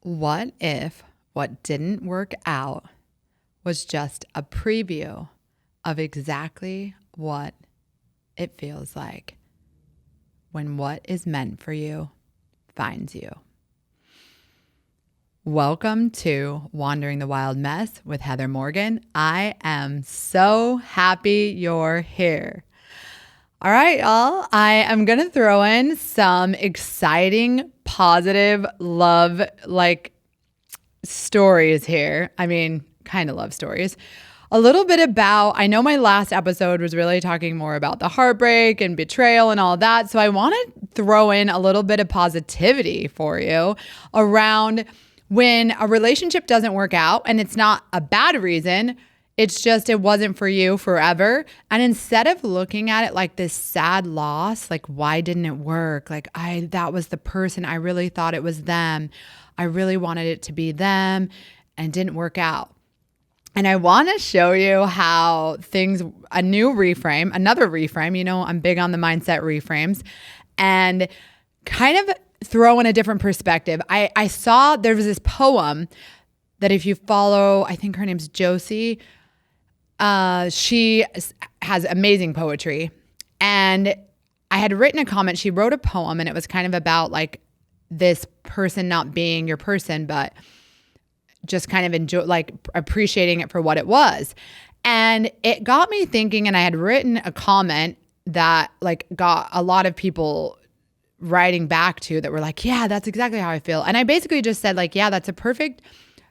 What if what didn't work out was just a preview of exactly what it feels like when what is meant for you finds you? Welcome to Wandering the Wild Mess with Heather Morgan. I am so happy you're here. All right, y'all. I am going to throw in some exciting, positive love stories here. I mean, kind of love stories. A little bit about, I know my last episode was really talking more about the heartbreak and betrayal and all that. So I want to throw in a little bit of positivity for you around when a relationship doesn't work out, and it's not a bad reason. It's just, it wasn't for you forever. And instead of looking at it like this sad loss, like, why didn't it work? Like, that was the person. I really thought it was them. I really wanted it to be them and it didn't work out. And I want to show you how another reframe, I'm big on the mindset reframes, and kind of throw in a different perspective. I saw there was this poem that if you follow, I think her name's Josie, she has amazing poetry. And I had written a comment. She wrote a poem and it was kind of about like this person not being your person, but just kind of appreciating it for what it was. And it got me thinking, and I had written a comment that got a lot of people writing back to that were like, yeah, that's exactly how I feel. And I basically just said yeah,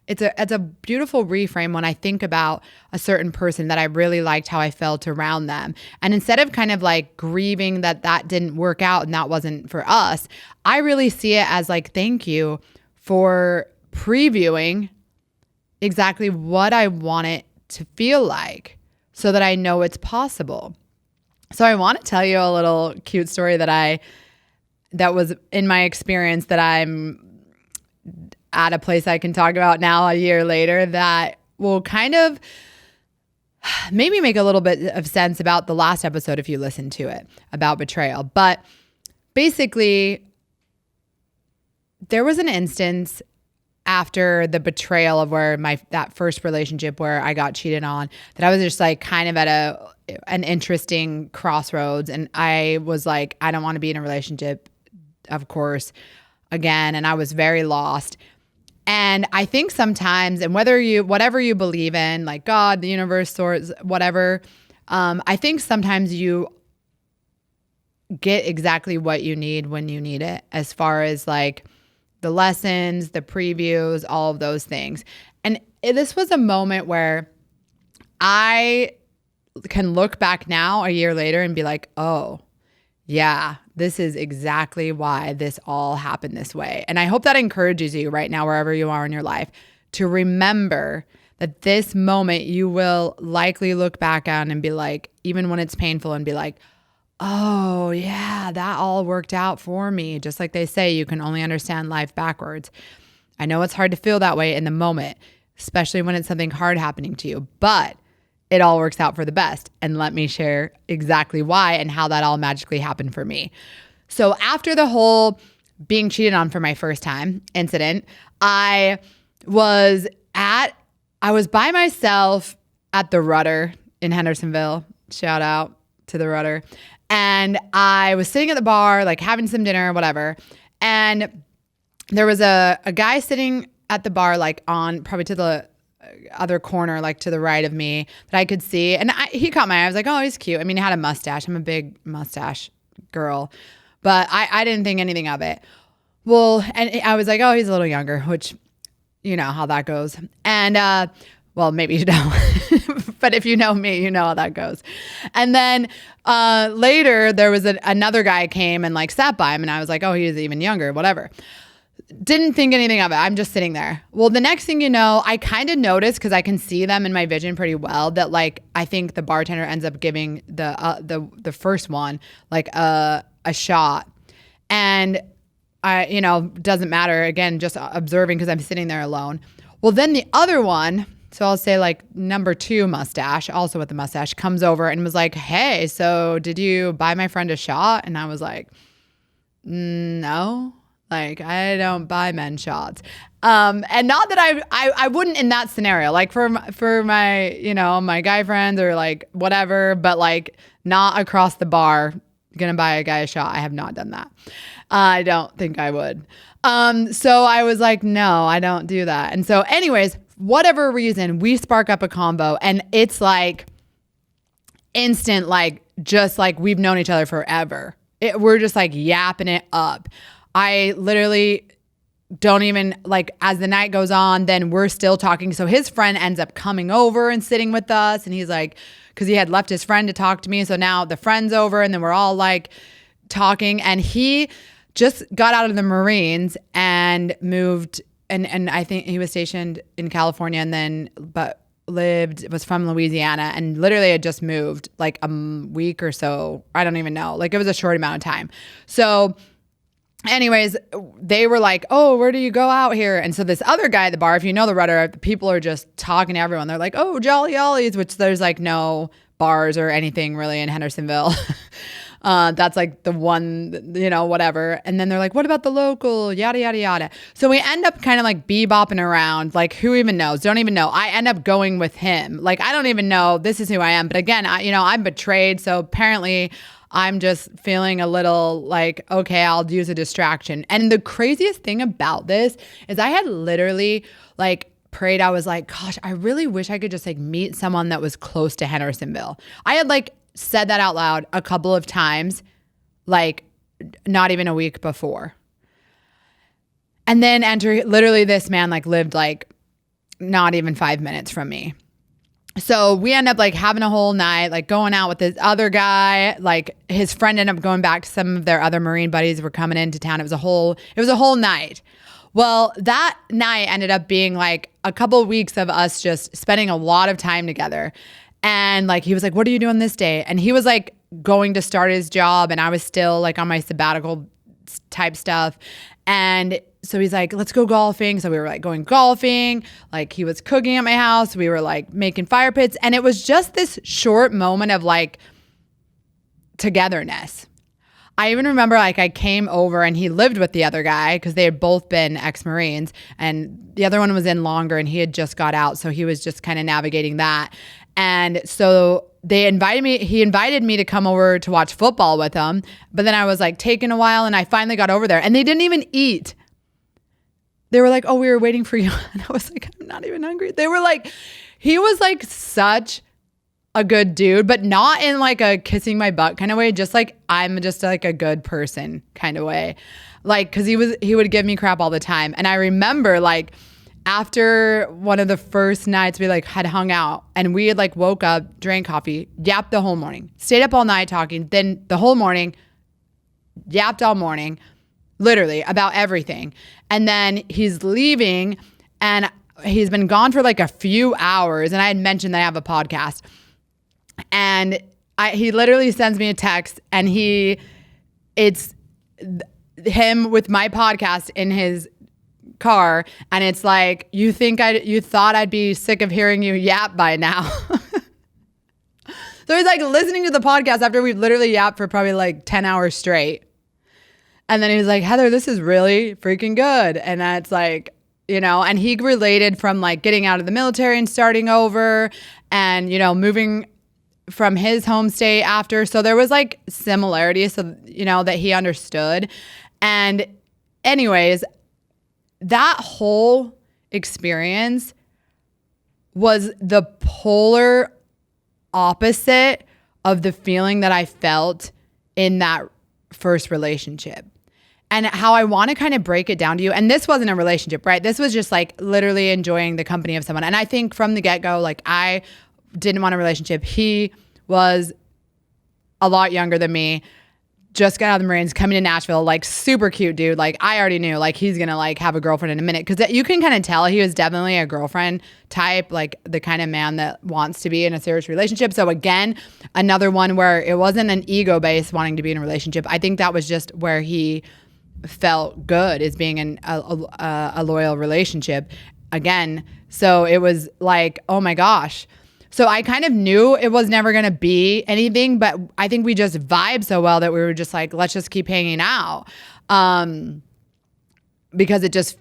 it's a beautiful reframe when I think about a certain person that I really liked how I felt around them. And instead of kind of grieving that didn't work out and that wasn't for us, I really see it as thank you for previewing exactly what I want it to feel like so that I know it's possible. So I want to tell you a little cute story that was in my experience that I'm at a place I can talk about now a year later that will kind of maybe make a little bit of sense about the last episode if you listen to it about betrayal. But basically, there was an instance after the betrayal of that first relationship where I got cheated on that I was just kind of at an interesting crossroads. And I was I don't want to be in a relationship, of course, again. And I was very lost. And I think sometimes, and whatever you believe in, like God, the universe, source, whatever, I think sometimes you get exactly what you need when you need it, as far as the lessons, the previews, all of those things. And this was a moment where I can look back now a year later and be like, oh, yeah, this is exactly why this all happened this way. And I hope that encourages you right now, wherever you are in your life, to remember that this moment you will likely look back on and be even when it's painful, and be oh yeah, that all worked out for me. Just like they say, you can only understand life backwards. I know it's hard to feel that way in the moment, especially when it's something hard happening to you, but it all works out for the best. And let me share exactly why and how that all magically happened for me. So after the whole being cheated on for my first time incident, I was by myself at the Rudder in Hendersonville. Shout out to the Rudder. And I was sitting at the bar, having some dinner or whatever. And there was a guy sitting at the bar, on probably to the other corner, to the right of me, that I could see. And he caught my eye. I was like, oh, he's cute. I mean, he had a mustache. I'm a big mustache girl. But I didn't think anything of it. Well, and I was like, oh, he's a little younger, which you know how that goes. And well, maybe you don't. But if you know me, you know how that goes. And then later, there was another guy came and sat by him. And I was like, oh, he's even younger, whatever. Didn't think anything of it. I'm just sitting there. Well, the next thing you know, I kind of noticed, because I can see them in my vision pretty well, that I think the bartender ends up giving the first one a shot. And doesn't matter, again, just observing because I'm sitting there alone. Well, then the other one, so I'll say number 2 mustache, also with the mustache, comes over and was like, hey, so did you buy my friend a shot? And I was like, no. Like, I don't buy men's shots. And not that I wouldn't in that scenario, like for my, you know, my guy friends or like whatever, but like not across the bar, gonna buy a guy a shot. I have not done that. I don't think I would. So I was like, no, I don't do that. And so anyways, whatever reason, we spark up a combo and it's like instant, like just like we've known each other forever. We're just like yapping it up. I literally don't even like as the night goes on, then we're still talking. So his friend ends up coming over and sitting with us. And he's like, because he had left his friend to talk to me. So now the friend's over and then we're all like talking. And he just got out of the Marines and moved. And I think he was stationed in California and then, was from Louisiana and literally had just moved like a week or so. I don't even know. Like it was a short amount of time. So anyways, they were like, oh, where do you go out here? And so this other guy at the bar, if you know the Rudder, people are just talking to everyone. They're like, oh, Jolly Ollies, which there's like no bars or anything really in Hendersonville. That's like the one, you know, whatever. And then they're like, what about the local? Yada, yada, yada. So we end up kind of like bebopping around. Like who even knows? Don't even know. I end up going with him. Like, I don't even know this is who I am. But again, I'm betrayed. So apparently I'm just feeling a little like, okay, I'll use a distraction. And the craziest thing about this is I had literally like prayed. I was like, gosh, I really wish I could just like meet someone that was close to Hendersonville. I had like said that out loud a couple of times, like not even a week before. And then literally this man like lived like not even 5 minutes from me. So we end up like having a whole night, like going out with this other guy, like his friend ended up going back to some of their other Marine buddies were coming into town. It was a whole night. Well, that night ended up being like a couple of weeks of us just spending a lot of time together. And like, he was like, what are you doing this day? And he was like going to start his job and I was still like on my sabbatical type stuff. And so he's like, let's go golfing. So we were like going golfing, like he was cooking at my house. We were like making fire pits. And it was just this short moment of like togetherness. I even remember like I came over and he lived with the other guy because they had both been ex-Marines and the other one was in longer and he had just got out. So he was just kind of navigating that. And so he invited me to come over to watch football with them. But then I was like taking a while and I finally got over there and they didn't even eat. They were like, oh, we were waiting for you. And I was like, I'm not even hungry. They were like, he was like such a good dude, but not in like a kissing my butt kind of way. Just like, I'm just like a good person kind of way. Like, cause he would give me crap all the time. And I remember like after one of the first nights we like had hung out and we had like woke up, drank coffee, yapped the whole morning, stayed up all night talking, then the whole morning, yapped all morning, literally about everything. And then he's leaving and he's been gone for like a few hours. And I had mentioned that I have a podcast and he literally sends me a text and it's him with my podcast in his car. And it's like, you thought I'd be sick of hearing you yap by now. So he's like listening to the podcast after we've literally yapped for probably like 10 hours straight. And then he was like, Heather, this is really freaking good. And that's like, you know, and he related from like getting out of the military and starting over and, you know, moving from his home state after. So there was like similarities, so, you know, that he understood. And anyways, that whole experience was the polar opposite of the feeling that I felt in that first relationship. And how I want to kind of break it down to you. And this wasn't a relationship, right? This was just like literally enjoying the company of someone. And I think from the get-go, like I didn't want a relationship. He was a lot younger than me, just got out of the Marines, coming to Nashville, like super cute dude. Like I already knew like he's going to like have a girlfriend in a minute. Cause you can kind of tell he was definitely a girlfriend type, like the kind of man that wants to be in a serious relationship. So again, another one where it wasn't an ego based wanting to be in a relationship. I think that was just where he felt good, is being in a loyal relationship again. So it was like, oh my gosh. So I kind of knew it was never going to be anything, but I think we just vibed so well that we were just like, let's just keep hanging out. And because it just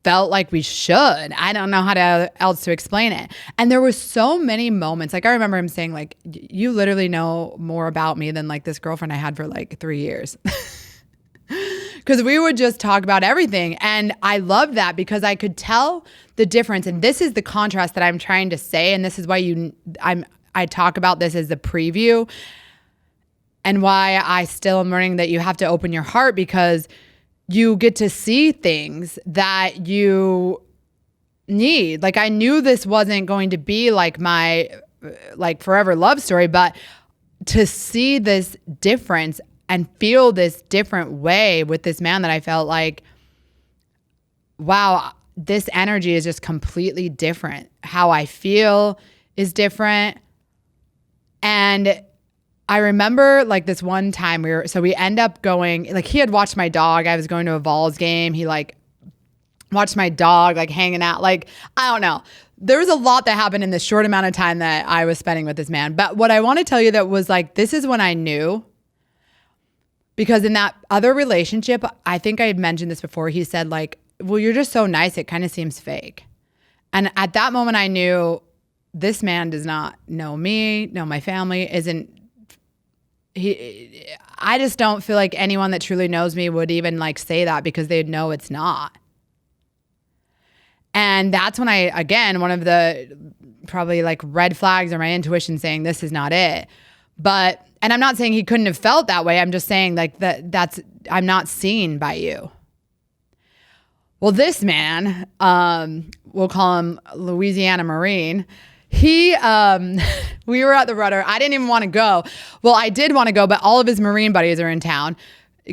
felt like we should. I don't know how else to explain it. And there were so many moments. Like I remember him saying like, you literally know more about me than like this girlfriend I had for like 3 years. Because we would just talk about everything. And I loved that because I could tell the difference. And this is the contrast that I'm trying to say. And this is why I talk about this as the preview and why I still am learning that you have to open your heart, because you get to see things that you need. Like I knew this wasn't going to be like my like forever love story, but to see this difference and feel this different way with this man that I felt like, wow, this energy is just completely different. How I feel is different. And I remember like this one time we end up going, like he had watched my dog. I was going to a Vols game. He like watched my dog like hanging out. Like, I don't know. There was a lot that happened in this short amount of time that I was spending with this man. But what I want to tell you that was like, this is when I knew, because in that other relationship, I think I had mentioned this before. He said like, well, you're just so nice. It kind of seems fake. And at that moment I knew this man does not know me, know my family, I just don't feel like anyone that truly knows me would even like say that, because they'd know it's not. And that's when again, one of the probably like red flags or my intuition saying this is not it. But, and I'm not saying he couldn't have felt that way. I'm just saying like I'm not seen by you. Well, this man, we'll call him Louisiana Marine. We were at the Rudder. I didn't even want to go. Well, I did want to go, but all of his Marine buddies are in town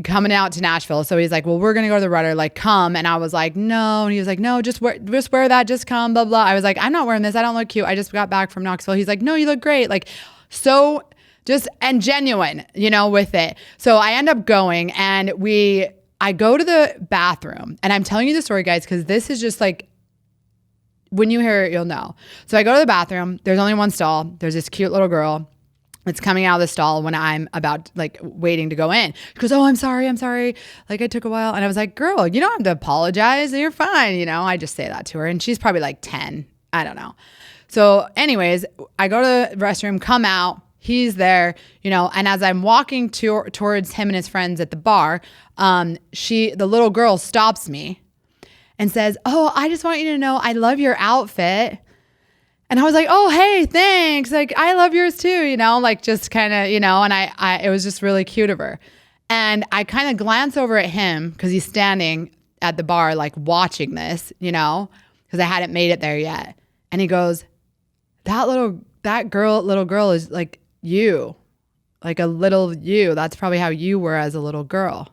coming out to Nashville. So he's like, well, we're going to go to the Rudder, like come. And I was like, no. And he was like, no, just wear that. Just come, blah, blah. I was like, I'm not wearing this. I don't look cute. I just got back from Knoxville. He's like, no, you look great. Like, so just, and genuine, with it. So I end up going and I go to the bathroom, and I'm telling you the story, guys, because this is just like, when you hear it, you'll know. So I go to the bathroom. There's only one stall. There's this cute little girl that's coming out of the stall when I'm about like waiting to go in. She goes, oh, I'm sorry. Like I took a while. And I was like, girl, you don't have to apologize. You're fine. I just say that to her. And she's probably like 10. I don't know. So anyways, I go to the restroom, come out. He's there, and as I'm walking towards him and his friends at the bar, the little girl stops me and says, oh, I just want you to know I love your outfit. And I was like, oh, hey, thanks. Like, I love yours too, like just kind of, and it was just really cute of her. And I kind of glance over at him because he's standing at the bar, like watching this, because I hadn't made it there yet. And he goes, little girl is like you, like a little you. That's probably how you were as a little girl.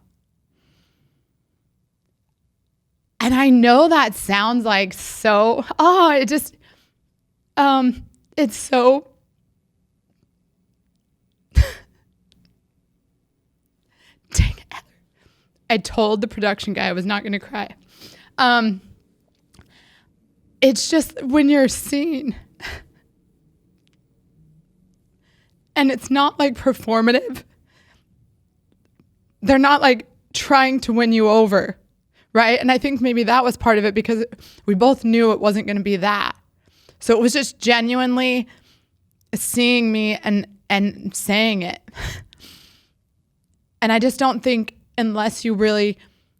And I know that sounds like so, it's so, dang it. I told the production guy I was not going to cry. It's just when you're seen, and it's not like performative. They're not like trying to win you over. Right. And I think maybe that was part of it, because we both knew it wasn't going to be that. So it was just genuinely seeing me and saying it. And I just don't think, unless you really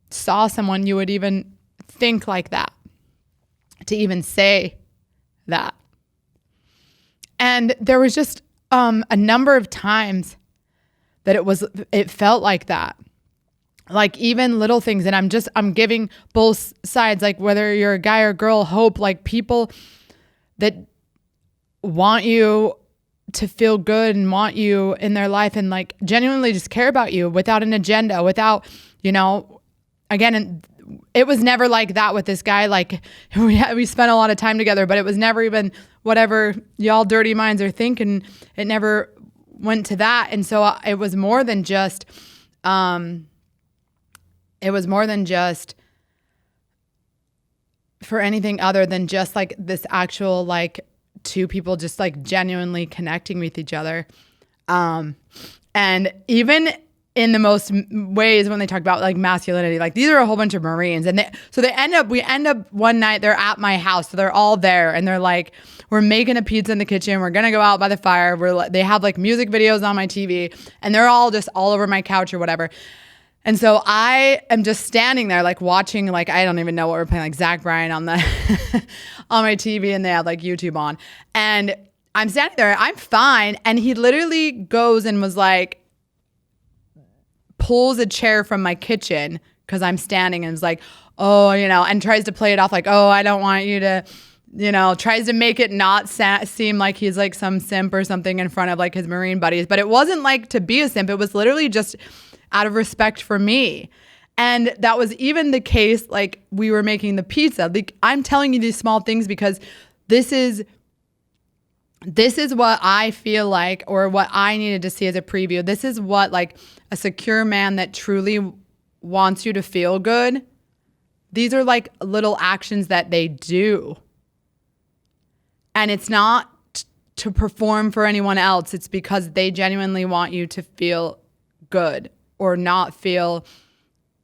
saw someone, you would even think like that, to even say that. And there was just a number of times that it felt like that. Like even little things, and I'm giving both sides, like whether you're a guy or girl, hope, like people that want you to feel good and want you in their life and like genuinely just care about you without an agenda, without, again, it was never like that with this guy. Like we spent a lot of time together, but it was never even whatever y'all dirty minds are thinking. It never went to that. And so it was more than just, for anything other than just like this actual, like two people just like genuinely connecting with each other. And even in the most ways when they talk about like masculinity. Like these are a whole bunch of Marines, and we end up one night they're at my house, so they're all there, and they're like, we're making a pizza in the kitchen, we're gonna go out by the fire, they have like music videos on my TV, and they're all just all over my couch or whatever. And so I am just standing there like watching, like I don't even know what we're playing, like Zach Bryan on the on my TV, and they had like YouTube on, and I'm standing there, I'm fine, and he literally goes and was like, pulls a chair from my kitchen because I'm standing, and is like, oh, and tries to play it off like, oh, I don't want you to, tries to make it not seem like he's like some simp or something in front of like his Marine buddies. But it wasn't like to be a simp. It was literally just out of respect for me. And that was even the case, like we were making the pizza. Like, I'm telling you these small things because this is what I feel like, or what I needed to see as a preview. This is what like a secure man that truly wants you to feel good. These are like little actions that they do. And it's not to perform for anyone else. It's because they genuinely want you to feel good or not feel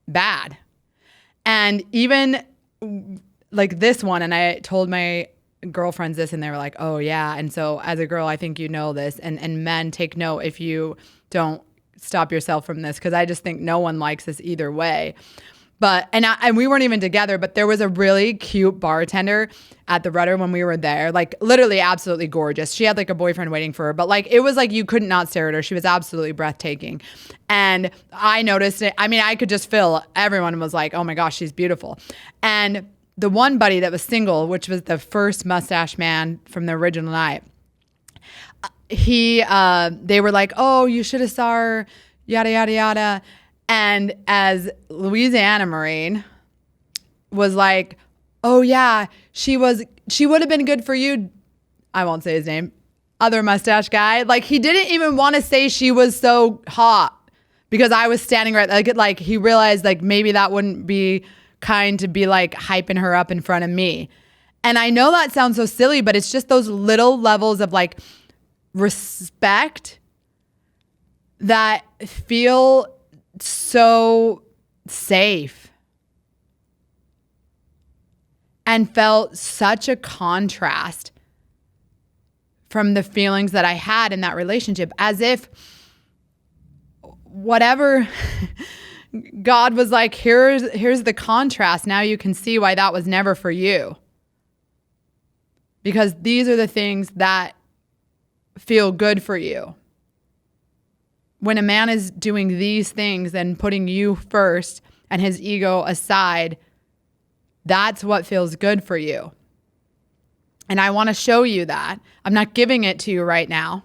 bad. And even like this one, and I told my girlfriends this, and they were like, oh yeah. And so as a girl, I think you know this, and men, take note if you don't stop yourself from this, because I just think no one likes this either way. But and we weren't even together, but there was a really cute bartender at the Rudder when we were there, like literally absolutely gorgeous. She had like a boyfriend waiting for her, but like it was like you could not stare at her. She was absolutely breathtaking. And I noticed it. I mean, I could just feel everyone was like, oh my gosh, she's beautiful. And the one buddy that was single, which was the first mustache man from the original night, they were like, oh, you should have saw her, yada, yada, yada. And as Louisiana Marine was like, oh yeah, she would have been good for you. I won't say his name. Other mustache guy. Like he didn't even want to say she was so hot because I was standing right, like he realized like maybe that wouldn't be kind to be like hyping her up in front of me. And I know that sounds so silly, but it's just those little levels of like respect that feel so safe and felt such a contrast from the feelings that I had in that relationship, as if whatever God was like, here's the contrast. Now you can see why that was never for you. Because these are the things that feel good for you. When a man is doing these things and putting you first and his ego aside, that's what feels good for you. And I want to show you that. I'm not giving it to you right now.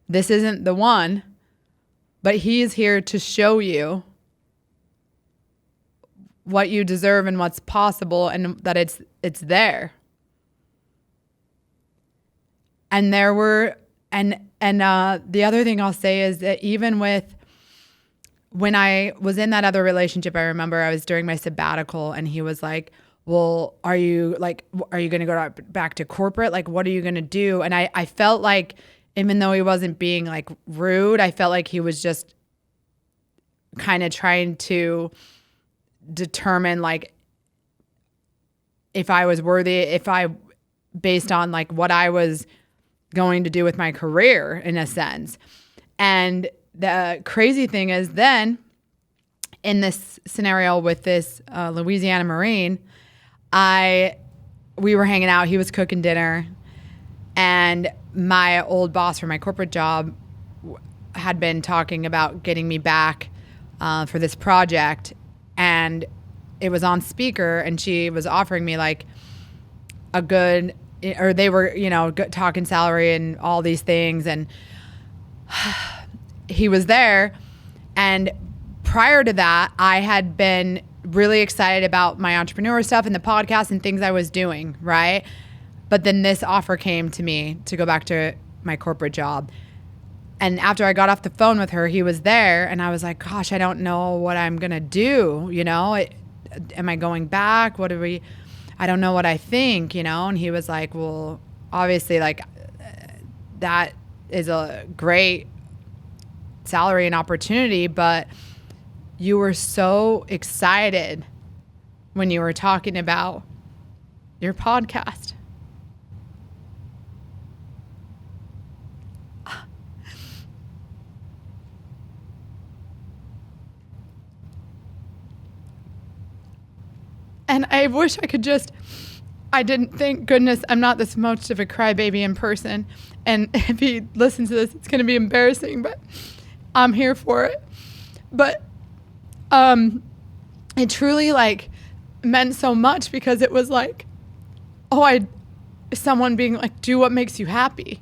This isn't the one. But he's here to show you what you deserve and what's possible, and that it's there. And there were, and the other thing I'll say is that even when I was in that other relationship, I remember I was during my sabbatical, and he was like, well, are you going to go back to corporate? Like, what are you going to do? And I felt like, even though he wasn't being like rude, I felt like he was just kind of trying to determine like if I was worthy, based on like what I was going to do with my career in a sense. And the crazy thing is then in this scenario with this Louisiana Marine, we were hanging out, he was cooking dinner, and my old boss for my corporate job had been talking about getting me back for this project, and it was on speaker, and she was offering me like a good, or they were, talking salary and all these things, and he was there. And prior to that, I had been really excited about my entrepreneur stuff and the podcast and things I was doing, right? But then this offer came to me to go back to my corporate job. And after I got off the phone with her, he was there, and I was like, gosh, I don't know what I'm going to do. Am I going back? I don't know what I think, And he was like, well, obviously, like, that is a great salary and opportunity, but you were so excited when you were talking about your podcast. And I wish I could I didn't, thank goodness I'm not this much of a crybaby in person. And if he listens to this, it's going to be embarrassing, but I'm here for it. But it truly like meant so much because it was like, someone being like, do what makes you happy.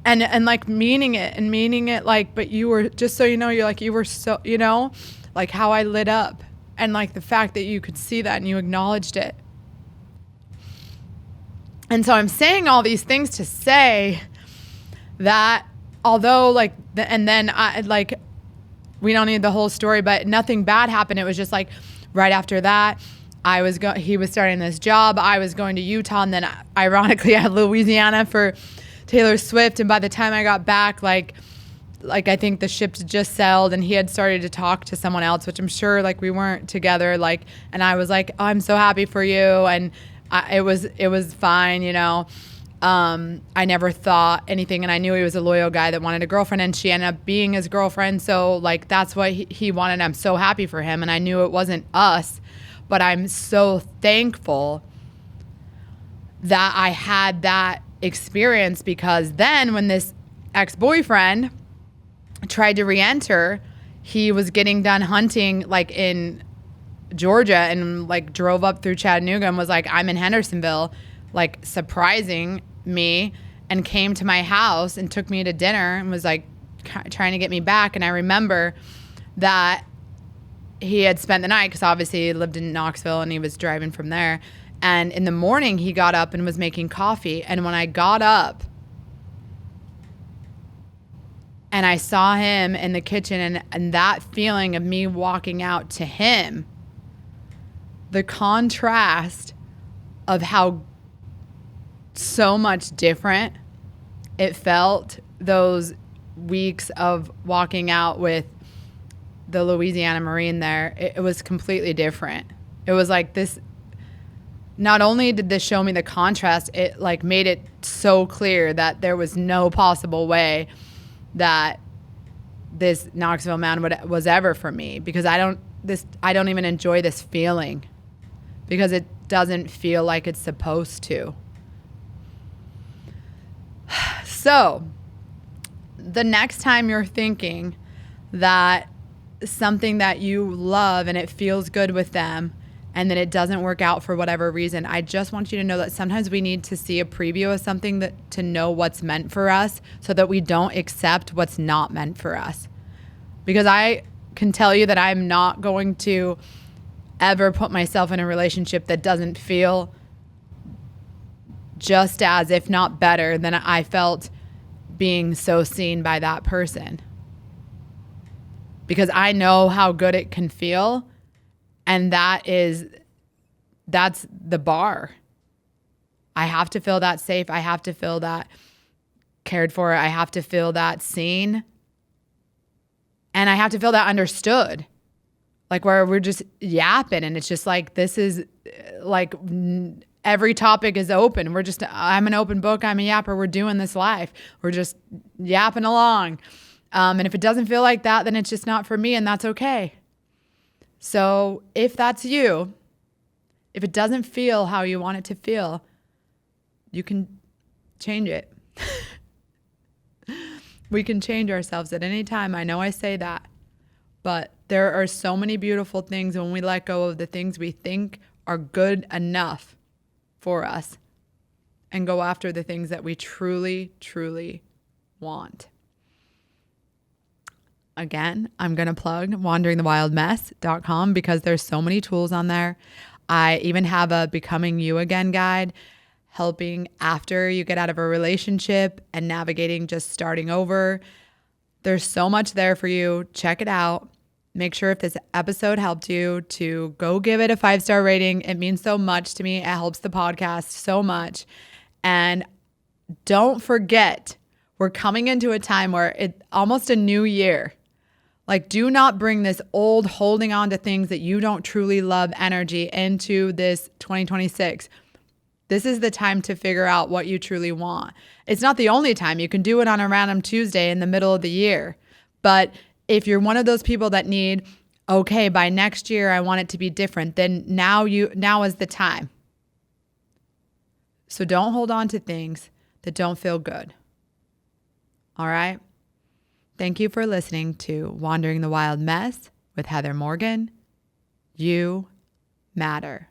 And like meaning it like, but you were, just so you know, you're like, you were so, you know, like how I lit up. And like the fact that you could see that and you acknowledged it. And so I'm saying all these things to say that although like, and then I like, we don't need the whole story, but nothing bad happened. It was just like right after that, he was starting this job. I was going to Utah, and then ironically I had Louisiana for Taylor Swift. And by the time I got back, like I think the ships just sailed, and he had started to talk to someone else, which I'm sure like we weren't together. Like, and I was like, oh, I'm so happy for you. And it was fine. You know, I never thought anything, and I knew he was a loyal guy that wanted a girlfriend, and she ended up being his girlfriend. So like, that's what he wanted. I'm so happy for him. And I knew it wasn't us, but I'm so thankful that I had that experience, because then when this ex-boyfriend tried to re-enter, he was getting done hunting like in Georgia and like drove up through Chattanooga and was like, I'm in Hendersonville, like surprising me, and came to my house and took me to dinner and was like trying to get me back. And I remember that he had spent the night, because obviously he lived in Knoxville and he was driving from there. And in the morning he got up and was making coffee. And when I got up and I saw him in the kitchen, and that feeling of me walking out to him, the contrast of how so much different it felt those weeks of walking out with the Louisiana Marine there, it was completely different. It was like this, not only did this show me the contrast, it like made it so clear that there was no possible way that this Knoxville man was ever for me, because I don't even enjoy this feeling, because it doesn't feel like it's supposed to. So the next time you're thinking that something that you love and it feels good with them, and then it doesn't work out for whatever reason, I just want you to know that sometimes we need to see a preview of something to know what's meant for us, so that we don't accept what's not meant for us. Because I can tell you that I'm not going to ever put myself in a relationship that doesn't feel just as, if not better, than I felt being so seen by that person. Because I know how good it can feel. And that's the bar. I have to feel that safe. I have to feel that cared for. I have to feel that seen. And I have to feel that understood. Like where we're just yapping and it's just like, this is like every topic is open. I'm an open book. I'm a yapper. We're doing this life. We're just yapping along. And if it doesn't feel like that, then it's just not for me, and that's okay. So if that's you, if it doesn't feel how you want it to feel, you can change it. We can change ourselves at any time. I know I say that, but there are so many beautiful things when we let go of the things we think are good enough for us and go after the things that we truly, truly want. Again, I'm going to plug wanderingthewildmess.com, because there's so many tools on there. I even have a Becoming You Again guide, helping after you get out of a relationship and navigating just starting over. There's so much there for you. Check it out. Make sure if this episode helped you to go give it a 5-star rating. It means so much to me. It helps the podcast so much. And don't forget, We're coming into a time where it's almost a new year. Like, do not bring this old holding on to things that you don't truly love energy into this 2026. This is the time to figure out what you truly want. It's not the only time. You can do it on a random Tuesday in the middle of the year. But if you're one of those people that need, okay, by next year I want it to be different, then now is the time. So don't hold on to things that don't feel good. All right? Thank you for listening to Wandering the Wild Mess with Heather Morgan. You matter.